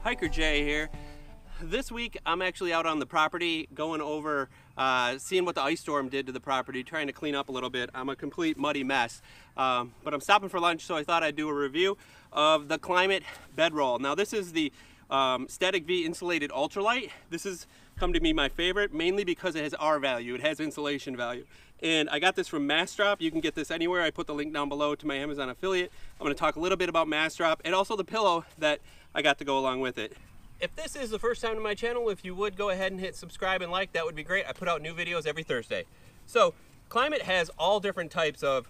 Hiker Jay here. This week I'm actually out on the property going over seeing what the ice storm did to the property, trying to clean up a little bit. I'm a complete muddy mess, but I'm stopping for lunch, so I thought I'd do a review of the Klymit bedroll. Now this is the Static V Insulated Ultralight. This has come to be my favorite, mainly because it has R value. It has insulation value. And I got this from Massdrop. You can get this anywhere. I put the link down below to my Amazon affiliate. I'm going to talk a little bit about Massdrop and also the pillow that I got to go along with it. If this is the first time to my channel, if you would go ahead and hit subscribe and like, that would be great. I put out new videos every Thursday. So Klymit has all different types of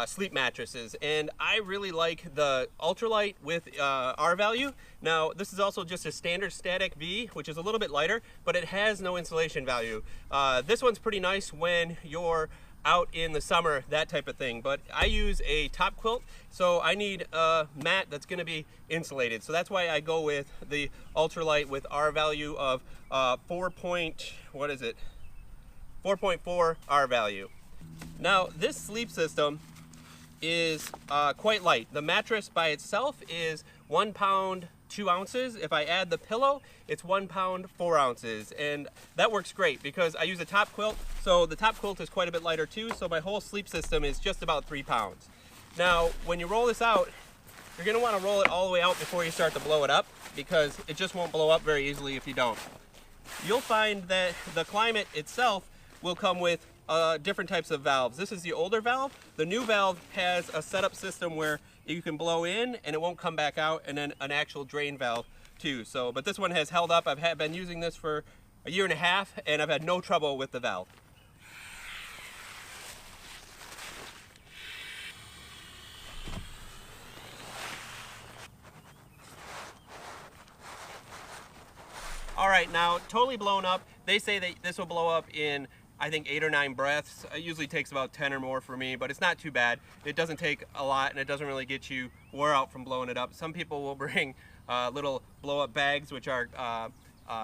sleep mattresses, and I really like the Ultralight with R value. Now this is also just a standard Static V, which is a little bit lighter, but it has no insulation value. This one's pretty nice when you're out in the summer, that type of thing, but I use a top quilt, so I need a mat that's going to be insulated, so that's why I go with the Ultralight with R value of 4.4 R value. Now this sleep system is quite light. The mattress by itself is 1 pound 2 ounces. If I add the pillow, it's 1 pound 4 ounces, and that works great because I use a top quilt, so the top quilt is quite a bit lighter too, so my whole sleep system is just about 3 pounds. Now when you roll this out, you're going to want to roll it all the way out before you start to blow it up, because it just won't blow up very easily if you don't. You'll find that the Klymit itself will come with different types of valves. This is the older valve. The new valve has a setup system where you can blow in and it won't come back out, and then an actual drain valve too. So, but this one has held up. I've been using this for a year and a half, and I've had no trouble with the valve. All right, now totally blown up. They say that this will blow up in, I think, 8 or 9 breaths. It usually takes about 10 or more for me, but it's not too bad. It doesn't take a lot, and it doesn't really get you wore out from blowing it up. Some people will bring little blow-up bags, which are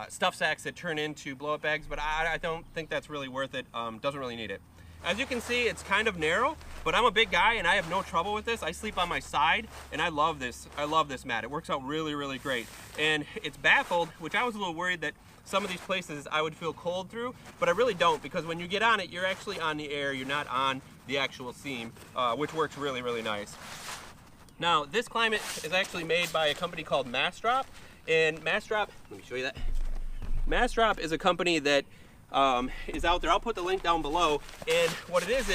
stuff sacks that turn into blow-up bags, but I don't think that's really worth it. Doesn't really need it. As you can see, it's kind of narrow, but I'm a big guy and I have no trouble with this. I sleep on my side, and I love this. I love this mat. It works out really, really great. And it's baffled, which I was a little worried that some of these places I would feel cold through, but I really don't, because when you get on it, you're actually on the air. You're not on the actual seam, which works really, really nice. Now, this Klymit is actually made by a company called Massdrop, and Massdrop, let me show you that. Massdrop is a company that is out there. I'll put the link down below, and what it is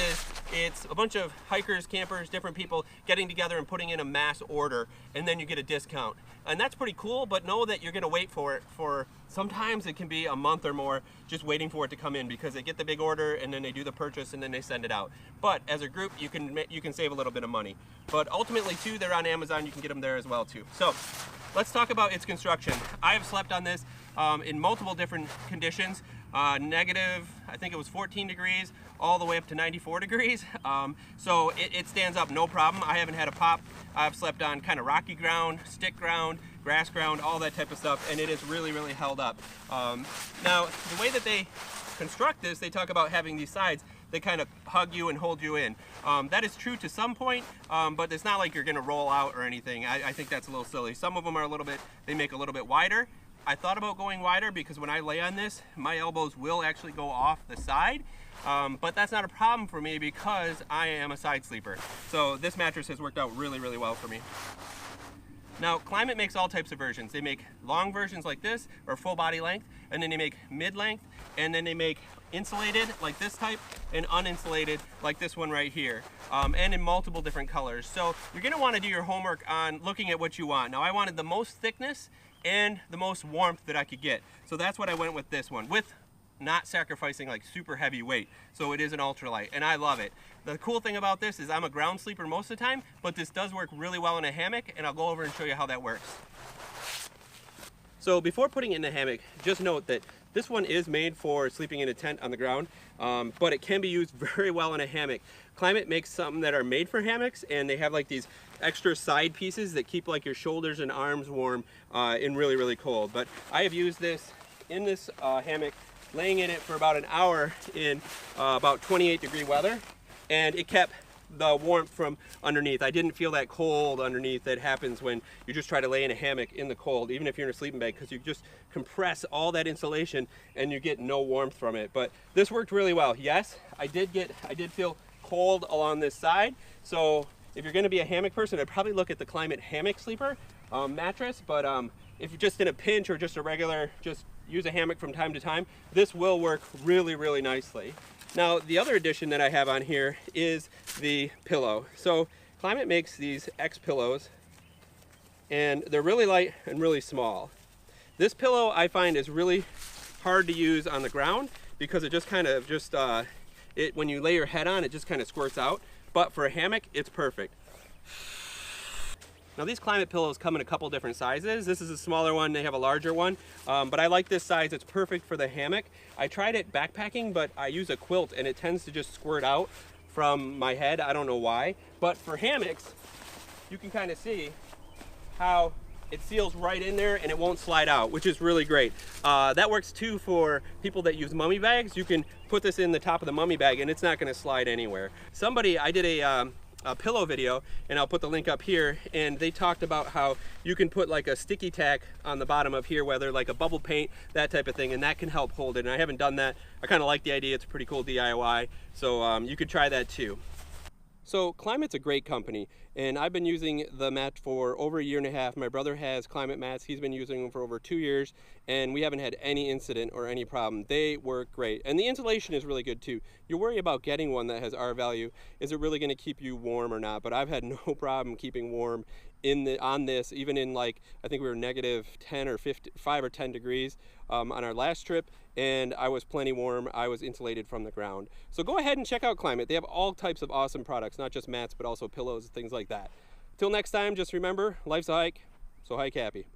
it's a bunch of hikers, campers, different people getting together and putting in a mass order, and then you get a discount. And that's pretty cool, but know that you're going to wait for it for, sometimes it can be a month or more just waiting for it to come in, because they get the big order and then they do the purchase and then they send it out. But as a group, you can save a little bit of money. But ultimately too, they're on Amazon. You can get them there as well too. So let's talk about its construction. I have slept on this in multiple different conditions. Negative, I think it was 14 degrees, all the way up to 94 degrees. So it stands up no problem. I haven't had a pop. I've slept on kind of rocky ground, stick ground, grass ground, all that type of stuff, and it has really, really held up. Now, the way that they construct this, they talk about having these sides that kind of hug you and hold you in. That is true to some point, but it's not like you're going to roll out or anything. I think that's a little silly. Some of them are they make a little bit wider. I thought about going wider because when I lay on this, my elbows will actually go off the side, but that's not a problem for me because I am a side sleeper. So this mattress has worked out really, really well for me. Now, Klymit makes all types of versions. They make long versions like this, or full body length, and then they make mid-length, and then they make insulated like this type, and uninsulated like this one right here, and in multiple different colors. So you're going to want to do your homework on looking at what you want. Now, I wanted the most thickness and the most warmth that I could get, so that's what I went with this one, with not sacrificing like super heavy weight. So it is an ultralight, and I love it. The cool thing about this is I'm a ground sleeper most of the time, but this does work really well in a hammock, and I'll go over and show you how that works. So before putting it in a hammock, just note that this one is made for sleeping in a tent on the ground, but it can be used very well in a hammock. Klymit makes something that are made for hammocks, and they have like these extra side pieces that keep like your shoulders and arms warm in really, really cold. But I have used this in this hammock, laying in it for about an hour in about 28-degree weather, and it kept the warmth from underneath. I didn't feel that cold underneath that happens when you just try to lay in a hammock in the cold, even if you're in a sleeping bag, because you just compress all that insulation and you get no warmth from it. But this worked really well. Yes, I did feel cold along this side. So if you're going to be a hammock person, I'd probably look at the Klymit Hammock Sleeper mattress. But if you're just in a pinch or just a regular, just use a hammock from time to time, this will work really, really nicely. Now, the other addition that I have on here is the pillow. So Klymit makes these X pillows, and they're really light and really small. This pillow I find is really hard to use on the ground because it just kind of when you lay your head on, it just kind of squirts out. But for a hammock, it's perfect. Now these Klymit pillows come in a couple different sizes. This is a smaller one, they have a larger one. But I like this size, it's perfect for the hammock. I tried it backpacking, but I use a quilt and it tends to just squirt out from my head. I don't know why. But for hammocks, you can kind of see how it seals right in there and it won't slide out, which is really great. That works too for people that use mummy bags. You can put this in the top of the mummy bag and it's not gonna slide anywhere. I did a pillow video, and I'll put the link up here, and they talked about how you can put like a sticky tack on the bottom of here, whether like a bubble paint, that type of thing, and that can help hold it. And I haven't done that. I kind of like the idea. It's a pretty cool DIY, so you could try that too. So Klymit's a great company, and I've been using the mat for over 1.5 years. My brother has Klymit mats. He's been using them for over 2 years, and we haven't had any incident or any problem. They work great, and the insulation is really good too. You worry about getting one that has R value. Is it really going to keep you warm or not? But I've had no problem keeping warm on this, even in, like, I think we were negative 10 or 5 or 10 degrees on our last trip, and I was plenty warm. I was insulated from the ground. So go ahead and check out Klymit. They have all types of awesome products, not just mats, but also pillows, things like that. Till next time, just remember, life's a hike, so hike happy.